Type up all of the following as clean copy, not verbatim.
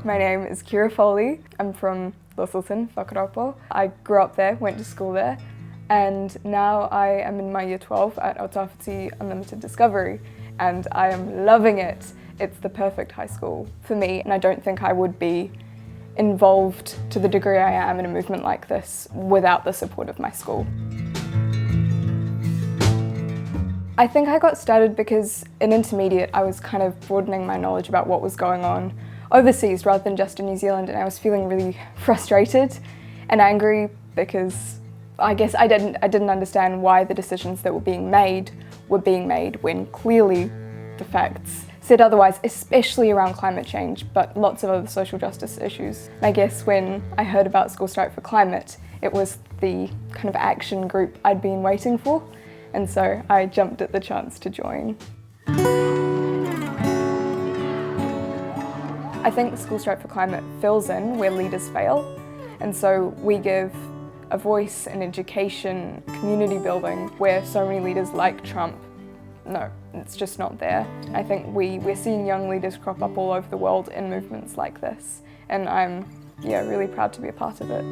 My name is Ciara. I'm from Littleton, Whakaropo. I grew up there, went to school there, and now I am in my year 12 at Autawhiti Unlimited Discovery, and I am loving it. It's the perfect high school for me, and I don't think I would be involved to the degree I am in a movement like this without the support of my school. I think I got started because in intermediate I was kind of broadening my knowledge about what was going on overseas rather than just in New Zealand, and I was feeling really frustrated and angry because I guess I didn't understand why the decisions that were being made when clearly the facts said otherwise, especially around climate change, but lots of other social justice issues. I guess when I heard about School Strike for Climate, it was the kind of action group I'd been waiting for, and so I jumped at the chance to join. I think School Strike for Climate fills in where leaders fail, and so we give a voice in education, community building, where so many leaders like Trump, no, it's just not there. I think we're seeing young leaders crop up all over the world in movements like this, and I'm really proud to be a part of it.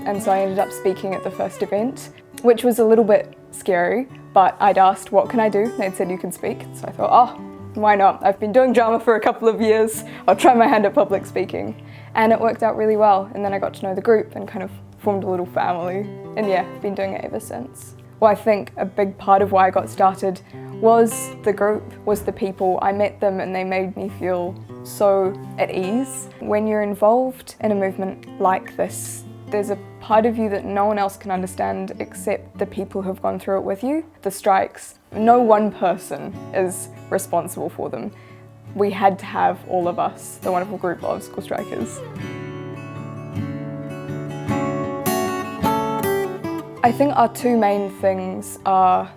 And so I ended up speaking at the first event, which was a little bit scary, but I'd asked, what can I do? They'd said you can speak, so I thought, oh, why not? I've been doing drama for a couple of years, I'll try my hand at public speaking. And it worked out really well, and then I got to know the group and kind of formed a little family, and been doing it ever since. Well, I think a big part of why I got started was the group, was the people. I met them and they made me feel so at ease. When you're involved in a movement like this, there's a part of you that no one else can understand except the people who've gone through it with you. The strikes, no one person is responsible for them. We had to have all of us, the wonderful group of school strikers. I think our two main things are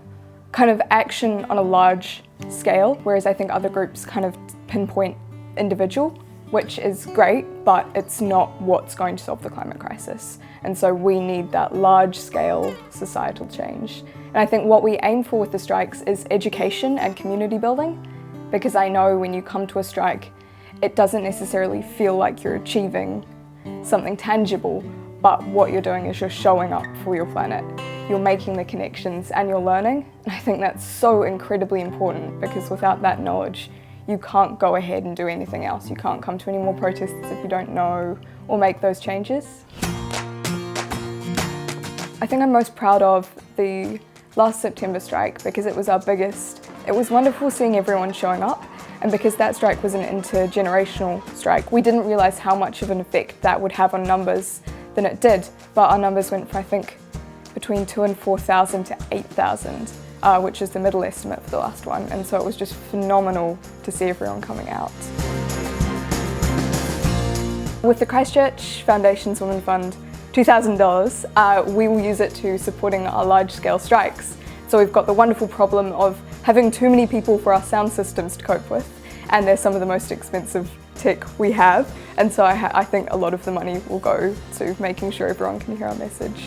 kind of action on a large scale, whereas I think other groups kind of pinpoint individual, which is great, but it's not what's going to solve the climate crisis. And so we need that large-scale societal change. And I think what we aim for with the strikes is education and community building, because I know when you come to a strike, it doesn't necessarily feel like you're achieving something tangible, but what you're doing is you're showing up for your planet. You're making the connections and you're learning. And I think that's so incredibly important, because without that knowledge, you can't go ahead and do anything else. You can't come to any more protests if you don't know or make those changes. I think I'm most proud of the last September strike because it was our biggest. It was wonderful seeing everyone showing up, and because that strike was an intergenerational strike, we didn't realise how much of an effect that would have on numbers than it did, but our numbers went from I think between 2,000 and 4,000 to 8,000. Which is the middle estimate for the last one, and so it was just phenomenal to see everyone coming out. With the Christchurch Foundation's Women Fund $2,000, we will use it to supporting our large-scale strikes. So we've got the wonderful problem of having too many people for our sound systems to cope with, and they're some of the most expensive tech we have, and so I think a lot of the money will go to making sure everyone can hear our message.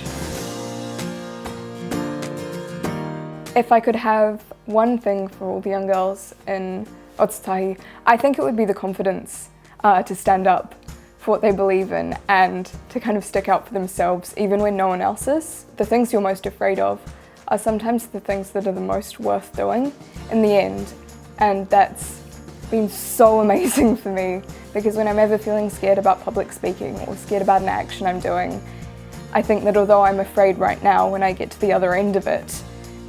If I could have one thing for all the young girls in Otatahi, I think it would be the confidence to stand up for what they believe in and to kind of stick out for themselves even when no one else is. The things you're most afraid of are sometimes the things that are the most worth doing in the end, and that's been so amazing for me, because when I'm ever feeling scared about public speaking or scared about an action I'm doing, I think that although I'm afraid right now, when I get to the other end of it,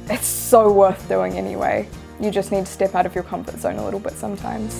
it's so worth doing anyway. You just need to step out of your comfort zone a little bit sometimes.